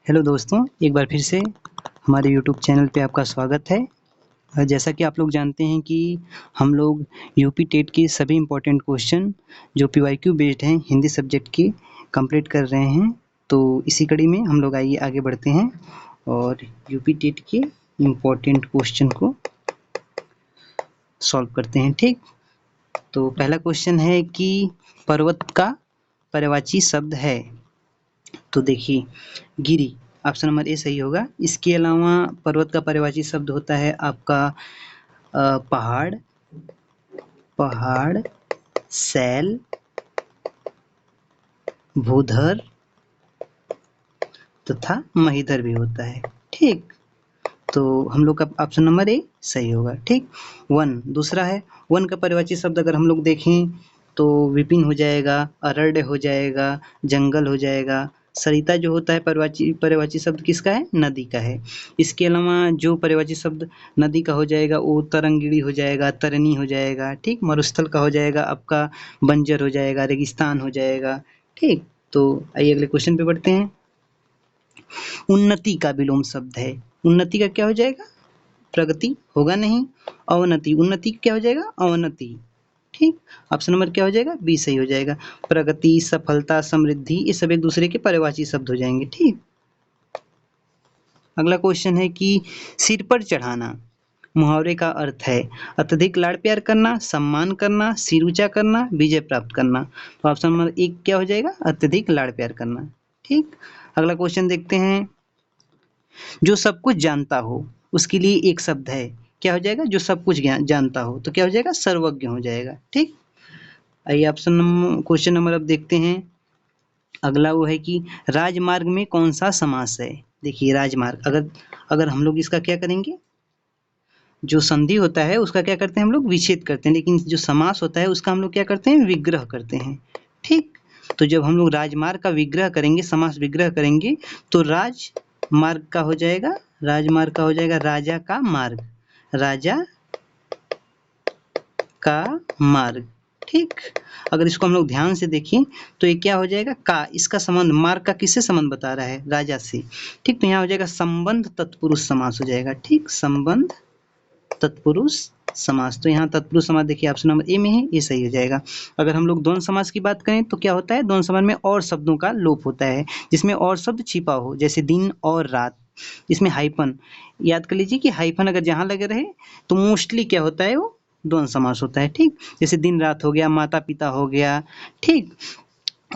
Hello दोस्तों, एक बार फिर से हमारे यूट्यूब चैनल पे आपका स्वागत है। जैसा कि आप लोग जानते हैं कि हम लोग यूपी टेट के सभी इम्पोर्टेंट क्वेश्चन जो पीवाईक्यू बेस्ड हैं हिंदी सब्जेक्ट के कंप्लीट कर रहे हैं। तो इसी कड़ी में हम लोग आइए आगे बढ़ते हैं और यूपी टेट के इम्पोर्टेंट क्वेश्चन को सॉल्व करते हैं। ठीक, तो पहला क्वेश्चन है कि पर्वत का पर्यायवाची शब्द है। तो देखिए, गिरी ऑप्शन नंबर ए सही होगा। इसके अलावा पर्वत का पर्यायवाची शब्द होता है आपका पहाड़, पहाड़, शैल, भूधर तथा महीधर भी होता है। ठीक, तो हम लोग का ऑप्शन नंबर ए सही होगा। ठीक, वन दूसरा है। वन का पर्यायवाची शब्द अगर हम लोग देखें तो विपिन हो जाएगा, अरण्य हो जाएगा, जंगल हो जाएगा। सरिता जो होता है पर्यायवाची शब्द किसका है? नदी का है। इसके अलावा जो पर्यायवाची शब्द नदी का हो जाएगा वो तरंगिणी हो जाएगा, तरनी हो जाएगा। ठीक, मरुस्थल का हो जाएगा आपका बंजर हो जाएगा, रेगिस्तान हो जाएगा। ठीक, तो आइए अगले क्वेश्चन पे बढ़ते हैं। उन्नति का विलोम शब्द है। उन्नति का क्या हो जाएगा? प्रगति होगा नहीं, अवनति। उन्नति क्या हो जाएगा? अवनति। ठीक, ऑप्शन नंबर क्या हो जाएगा? बी सही हो जाएगा। प्रगति, सफलता, समृद्धि ये सब एक दूसरे के पर्यायवाची शब्द हो जाएंगे। ठीक, अगला क्वेश्चन है कि सिर पर चढ़ाना मुहावरे का अर्थ है अत्यधिक लाड़ प्यार करना, सम्मान करना, सिर ऊंचा करना, विजय प्राप्त करना। तो ऑप्शन नंबर एक क्या हो जाएगा? अत्यधिक लाड़ प्यार करना। ठीक, अगला क्वेश्चन देखते हैं। जो सब कुछ जानता हो उसके लिए एक शब्द है, क्या हो जाएगा? जो सब कुछ जानता हो तो क्या हो जाएगा? सर्वज्ञ हो जाएगा। ठीक, आइए ऑप्शन नंबर क्वेश्चन नंबर अब देखते हैं। अगला वो है कि राजमार्ग में कौन सा समास है। देखिए, राजमार्ग अगर हम लोग इसका क्या करेंगे, जो संधि होता है उसका क्या करते हैं हम लोग? विच्छेद करते हैं, लेकिन जो समास होता है उसका हम लोग क्या करते हैं? विग्रह करते हैं। ठीक, तो जब हम लोग राजमार्ग का विग्रह करेंगे, समास विग्रह करेंगे, तो राजमार्ग का हो जाएगा, राजमार्ग का हो जाएगा राजा का मार्ग, राजा का मार्ग। ठीक, अगर इसको हम लोग ध्यान से देखें तो ये क्या हो जाएगा? का, इसका संबंध मार्ग का किससे संबंध बता रहा है? राजा से। ठीक, तो यहाँ हो जाएगा संबंध तत्पुरुष समास हो जाएगा। ठीक, संबंध तत्पुरुष समास। तो यहाँ तत्पुरुष समास देखिए ऑप्शन नंबर ए में है, ये सही हो जाएगा। अगर हम लोग द्वंद्व समास की बात करें तो क्या होता है? द्वंद्व समास में और शब्दों का लोप होता है, जिसमें और शब्द छिपा हो, जैसे दिन और रात। इसमें हाइफन याद कर लीजिए कि हाइफन अगर जहाँ लगे रहे तो मोस्टली क्या होता है? वो द्वंद्व समास होता है। ठीक, जैसे दिन रात हो गया, माता पिता हो गया, ठीक,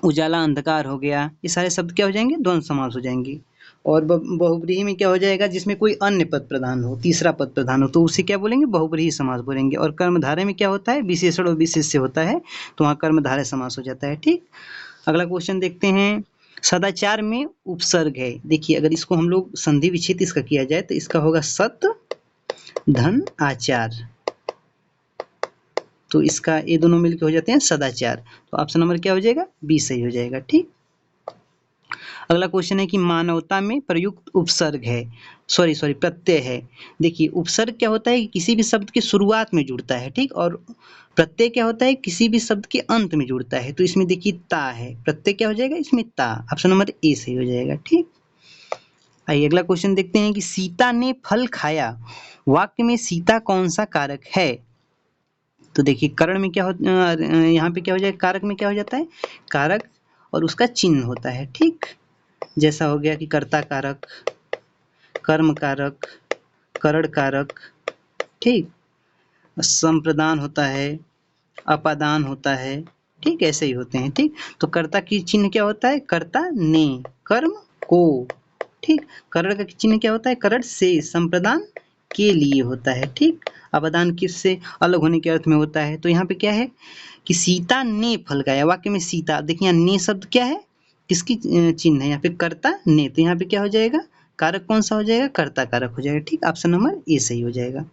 उजाला अंधकार हो गया, ये सारे शब्द क्या हो जाएंगे? द्वंद्व समास हो जाएंगे। और बहुब्रीही में क्या हो जाएगा? जिसमें कोई अन्य पद प्रधान हो, तीसरा पद प्रधान हो, तो उसे क्या बोलेंगे? बहुब्रीही समास बोलेंगे। और कर्मधारय में क्या होता है? विशेषण और विशेष्य होता है, तो वहाँ कर्मधारय समास हो जाता है। ठीक, अगला क्वेश्चन देखते हैं। सदाचार में उपसर्ग है। देखिए, अगर इसको हम लोग संधि विच्छेद इसका किया जाए तो इसका होगा सत धन आचार, तो इसका ये दोनों मिलकर हो जाते हैं सदाचार। तो ऑप्शन नंबर क्या हो जाएगा? बी सही हो जाएगा। ठीक, अगला क्वेश्चन है कि मानवता में प्रयुक्त उपसर्ग है, सॉरी प्रत्यय है। देखिए, उपसर्ग क्या होता है कि किसी भी शब्द की शुरुआत में जुड़ता है। ठीक, और प्रत्यय क्या होता है? किसी भी शब्द के अंत में जुड़ता है। तो इसमें देखिए ता है, प्रत्यय क्या हो जाएगा? इसमें ता। ऑप्शन नंबर ए सही हो जाएगा। ठीक, आइए अगला क्वेश्चन देखते हैं कि सीता ने फल खाया वाक्य में सीता कौन सा कारक है। तो देखिए, करण में क्या हो, यहाँ पे क्या हो जाएगा? कारक में क्या हो जाता है? कारक और उसका चिन्ह होता है। ठीक, जैसा हो गया कि कर्ता कारक, कर्म कारक, करण कारक। ठीक, संप्रदान होता है, अपादान होता है। ठीक, ऐसे ही होते हैं। ठीक, तो कर्ता की चिन्ह क्या होता है? कर्ता ने, कर्म को। ठीक, करण का चिन्ह क्या होता है? करण से, संप्रदान के लिए होता है। ठीक, अपादान किससे अलग होने के अर्थ में होता है। तो यहाँ पे क्या है कि सीता ने फल खाया, वाक्य में सीता, देखिए यहाँ ने शब्द क्या है? किसकी चिन्ह है? यहाँ पे कर्ता ने, तो यहाँ पे क्या हो जाएगा? कारक कौन सा हो जाएगा? कर्ता कारक हो जाएगा। ठीक, ऑप्शन नंबर ए सही हो जाएगा।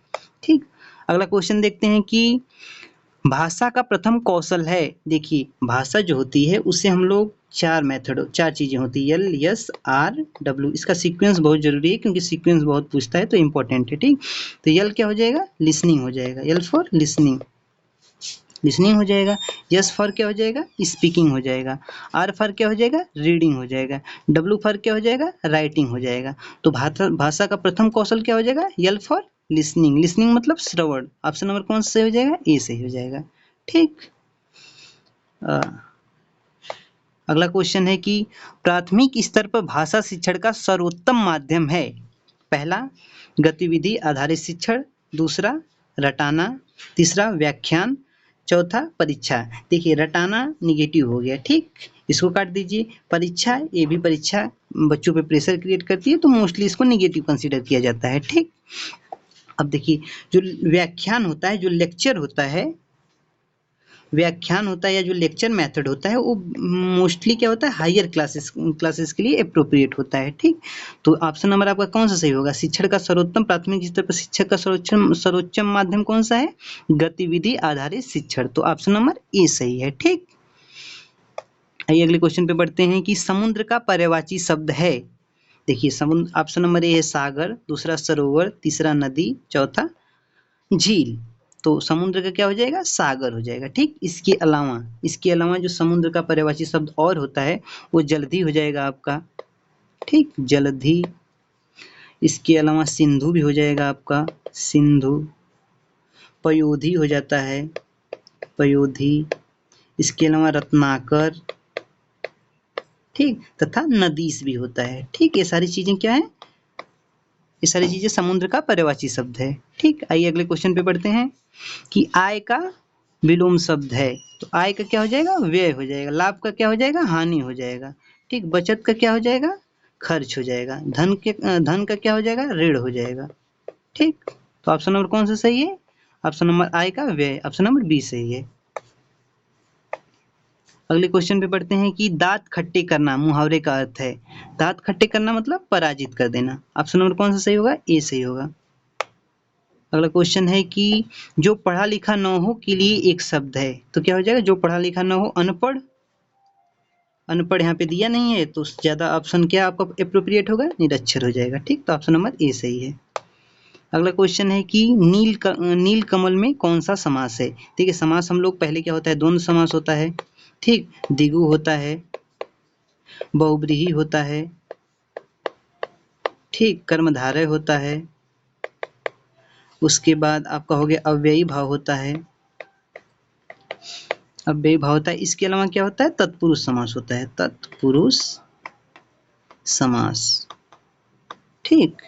ठीक, अगला क्वेश्चन देखते हैं कि भाषा का प्रथम कौशल है। देखिए, भाषा जो होती है उससे हम लोग चार चीजें होती है, एल एस आर डब्ल्यू। इसका सीक्वेंस बहुत जरूरी है क्योंकि सीक्वेंस बहुत पूछता है, तो इंपॉर्टेंट है। ठीक, तो यल क्या हो जाएगा? लिसनिंग हो जाएगा, एल फॉर लिसनिंग, लिसनिंग हो जाएगा। यस फॉर क्या हो जाएगा, स्पीकिंग हो जाएगा। आर फॉर क्या हो जाएगा, रीडिंग हो जाएगा। डब्ल्यू फॉर क्या हो जाएगा, राइटिंग हो जाएगा। तो भाषा का प्रथम कौशल क्या हो जाएगा, एल फॉर लिसनिंग। लिसनिंग मतलब श्रवण। ऑप्शन नंबर कौन सा सही हो जाएगा, ए सही हो जाएगा। ठीक। अगला क्वेश्चन है कि प्राथमिक स्तर पर भाषा शिक्षण का सर्वोत्तम माध्यम है। पहला गतिविधि आधारित शिक्षण, दूसरा रटाना, तीसरा व्याख्यान, चौथा परीक्षा। देखिए रटाना निगेटिव हो गया, ठीक, इसको काट दीजिए। परीक्षा, ये भी परीक्षा बच्चों पे प्रेशर क्रिएट करती है, तो मोस्टली इसको निगेटिव कंसीडर किया जाता है। ठीक। अब देखिए जो व्याख्यान होता है, जो लेक्चर होता है, व्याख्यान होता है या जो लेक्चर मेथड होता है, वो मोस्टली क्या होता है, हायर क्लासेस के लिए अप्रोप्रिएट होता है। ठीक। तो ऑप्शन नंबर आपका कौन सा सही होगा, शिक्षण का सर्वोत्तम प्राथमिक स्तर पर शिक्षक का सर्वोच्चम माध्यम कौन सा है, गतिविधि आधारित शिक्षण। तो ऑप्शन नंबर ए सही है। ठीक। आइए अगले क्वेश्चन पे बढ़ते हैं कि समुद्र का पर्यायवाची शब्द है। देखिए समुद्र, ऑप्शन नंबर ए है सागर, दूसरा सरोवर, तीसरा नदी, चौथा झील। तो समुद्र का क्या हो जाएगा, सागर हो जाएगा। ठीक। इसके अलावा जो समुद्र का पर्यायवाची शब्द और होता है वो जलधि हो जाएगा आपका। ठीक, जलधि। इसके अलावा सिंधु भी हो जाएगा आपका, सिंधु। पयोधी हो जाता है, पयोधी। इसके अलावा रत्नाकर, ठीक, तथा नदीस भी होता है। ठीक, ये सारी चीजें क्या है, ये सारी चीजें समुद्र का पर्यायवाची शब्द है। ठीक। आइए अगले क्वेश्चन पे बढ़ते हैं कि आय का विलोम शब्द है। तो आय का क्या हो जाएगा, व्यय हो जाएगा। लाभ का क्या हो जाएगा, हानि हो जाएगा। ठीक। बचत का क्या हो जाएगा, खर्च हो जाएगा। धन का क्या हो जाएगा, ऋण हो जाएगा। ठीक। तो ऑप्शन नंबर कौन सा सही है, ऑप्शन नंबर आय का व्यय, ऑप्शन नंबर बी सही है। अगले क्वेश्चन पे पढ़ते हैं कि दांत खट्टे करना मुहावरे का अर्थ है। दांत खट्टे करना मतलब पराजित कर देना। ऑप्शन नंबर कौन सा सही होगा, ए सही होगा। अगला क्वेश्चन है कि जो पढ़ा लिखा न हो के लिए एक शब्द है। तो क्या हो जाएगा, जो पढ़ा लिखा न हो, अनपढ़। अनपढ़ यहाँ पे दिया नहीं है, तो ज्यादा ऑप्शन क्या आपका अप्रोप्रिएट होगा, निरक्षर हो जाएगा। ठीक। तो ऑप्शन नंबर ए सही है। अगला क्वेश्चन है कि नील कमल में कौन सा समास है। ठीक है, समास हम लोग पहले क्या होता है, द्वंद्व समास होता है। ठीक, द्विगु होता है, बहुब्रीहि होता है, ठीक, कर्मधारय होता है, उसके बाद आपका हो गया अव्ययी भाव होता है, अव्ययी भाव होता है। इसके अलावा क्या होता है, तत्पुरुष समास होता है, तत्पुरुष समास। ठीक।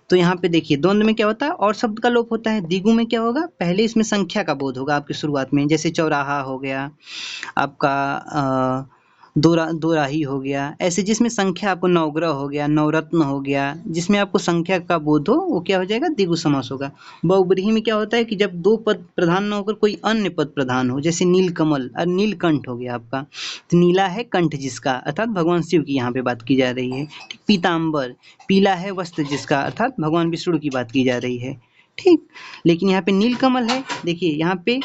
तो यहाँ पे देखिए द्वंद्व में क्या होता है, और शब्द का लोप होता है। द्विगु में क्या होगा, पहले इसमें संख्या का बोध होगा आपकी शुरुआत में, जैसे चौराहा हो गया आपका, दोराही हो गया। ऐसे जिसमें संख्या, आपको नवग्रह हो गया, नवरत्न हो गया, जिसमें आपको संख्या का बोध हो, वो क्या हो जाएगा, द्विगु समास होगा। बहुब्रीहि में क्या होता है कि जब दो पद प्रधान न होकर कोई अन्य पद प्रधान हो, जैसे नीलकमल और नीलकंठ हो गया आपका। तो नीला है कंठ जिसका, अर्थात भगवान शिव की यहाँ पे बात की जा रही है। ठीक। पीताम्बर, पीला है वस्त्र जिसका, अर्थात भगवान विष्णु की बात की जा रही है। ठीक। लेकिन यहाँ पे नीलकमल है, देखिए यहाँ पे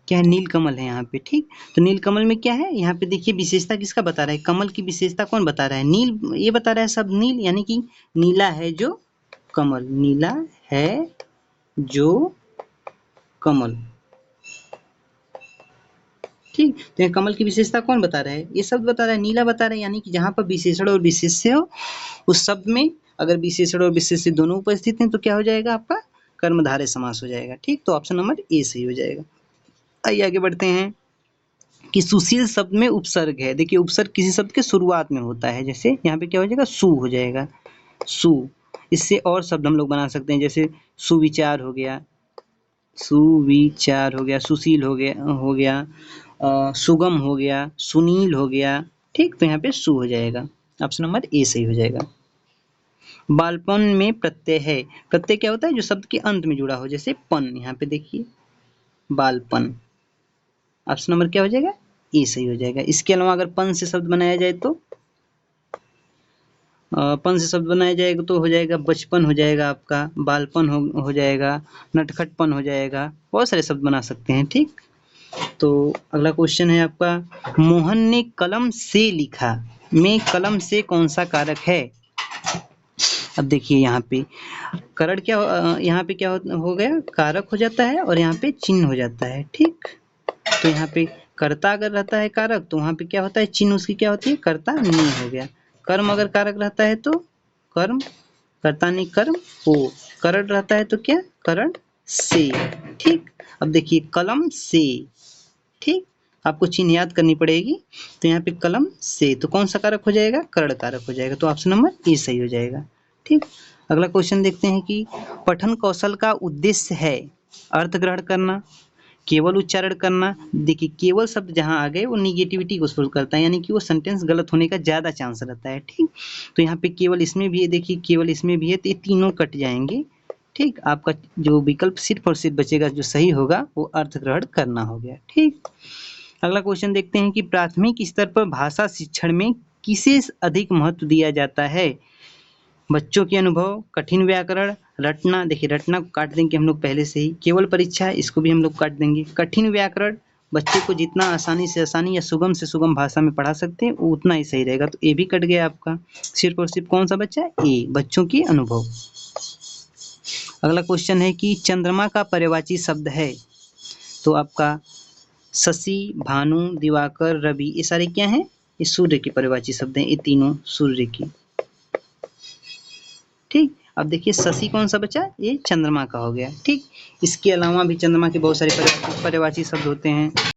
क्या है, नीलकमल है यहाँ पे। ठीक। तो नीलकमल में क्या है, यहाँ पे देखिए विशेषता किसका बता रहा है, कमल की विशेषता कौन बता रहा है, नील, ये बता रहा है सब नील, यानी कि नीला है जो कमल, नीला है जो कमल। ठीक। तो ये कमल की विशेषता कौन बता रहा है, ये शब्द बता रहा है, नीला बता रहा है। यानी कि जहाँ पर विशेषण और विशेष्य हो, उस शब्द में अगर विशेषण और विशेष्य दोनों उपस्थित हैं तो क्या हो जाएगा, आपका कर्मधारय समास हो जाएगा। ठीक। तो ऑप्शन नंबर ए सही हो जाएगा। आइए आगे बढ़ते हैं कि सुशील शब्द में उपसर्ग है। देखिए उपसर्ग किसी शब्द के शुरुआत में होता है, जैसे यहाँ पे क्या हो जाएगा, सु हो जाएगा, सु। इससे और शब्द हम लोग बना सकते हैं, जैसे सुविचार हो गया, सुविचार हो गया, सुशील हो गया, सुगम हो गया, सुनील हो गया। ठीक। तो यहाँ पे सु हो जाएगा, ऑप्शन नंबर ए सही हो जाएगा। बालपन में प्रत्यय है। प्रत्यय क्या होता है, जो शब्द के अंत में जुड़ा हो, जैसे पन, यहाँ पे देखिए बालपन, ऑप्शन नंबर क्या हो जाएगा, ए सही हो जाएगा। इसके अलावा अगर पन से शब्द बनाया जाए तो पन से शब्द बनाया जाएगा तो हो जाएगा बचपन हो जाएगा आपका, बालपन हो जाएगा, नटखटपन हो जाएगा, बहुत सारे शब्द बना सकते हैं। ठीक। तो अगला क्वेश्चन है आपका, मोहन ने कलम से लिखा में कलम से कौन सा कारक है। अब देखिए यहाँ पे करण क्या यहाँ पे क्या हो गया, कारक हो जाता है और यहाँ पे चिन्ह हो जाता है। ठीक, तो यहाँ पे कर्ता अगर रहता है कारक तो वहाँ पे क्या होता है, चिन्ह उसकी क्या होती है, कर्ता नहीं हो गया। कर्म अगर कारक रहता है तो कर्म, कर्ता नहीं कर्म हो। करण रहता है तो क्या, करण से। ठीक, अब देखिए कलम से। ठीक, आपको चिन्ह याद करनी पड़ेगी। तो यहाँ पे कलम से, तो कौन सा कारक हो जाएगा, करण कारक हो जाएगा। तो ऑप्शन नंबर ए सही हो जाएगा। ठीक, अगला क्वेश्चन देखते हैं कि पठन कौशल का उद्देश्य है अर्थ ग्रहण करना, केवल उच्चारण करना। देखिए केवल शब्द जहाँ आ गए वो निगेटिविटी को शो करता है, यानी कि वो सेंटेंस गलत होने का ज़्यादा चांस रहता है। ठीक, तो यहाँ पे केवल इसमें भी है, देखिए केवल इसमें भी है, तो ये तीनों कट जाएंगे। ठीक, आपका जो विकल्प सिर्फ और सिर्फ बचेगा जो सही होगा वो अर्थ ग्रहण करना हो गया। ठीक, अगला क्वेश्चन देखते हैं कि प्राथमिक स्तर पर भाषा शिक्षण में किसे अधिक महत्व दिया जाता है। बच्चों के अनुभव, कठिन व्याकरण, रटना। देखिए रटना को काट देंगे हम लोग पहले से ही, केवल परीक्षा इसको भी हम लोग काट देंगे। कठिन व्याकरण, बच्चे को जितना आसानी से आसानी या सुगम से सुगम भाषा में पढ़ा सकते हैं वो उतना ही सही रहेगा। तो ए भी कट गया आपका, सिर्फ और सिर्फ कौन सा बच्चा, ए, बच्चों के अनुभव। अगला क्वेश्चन है कि चंद्रमा का पर्यायवाची शब्द है, तो आपका शशि, भानु, दिवाकर, रवि, ये सारे क्या हैं, ये सूर्य के पर्यायवाची शब्द हैं, ये तीनों सूर्य की। ठीक, अब देखिए शशि कौन सा बचा, ये चंद्रमा का हो गया। ठीक, इसके अलावा भी चंद्रमा के बहुत सारे पर्यायवाची शब्द होते हैं।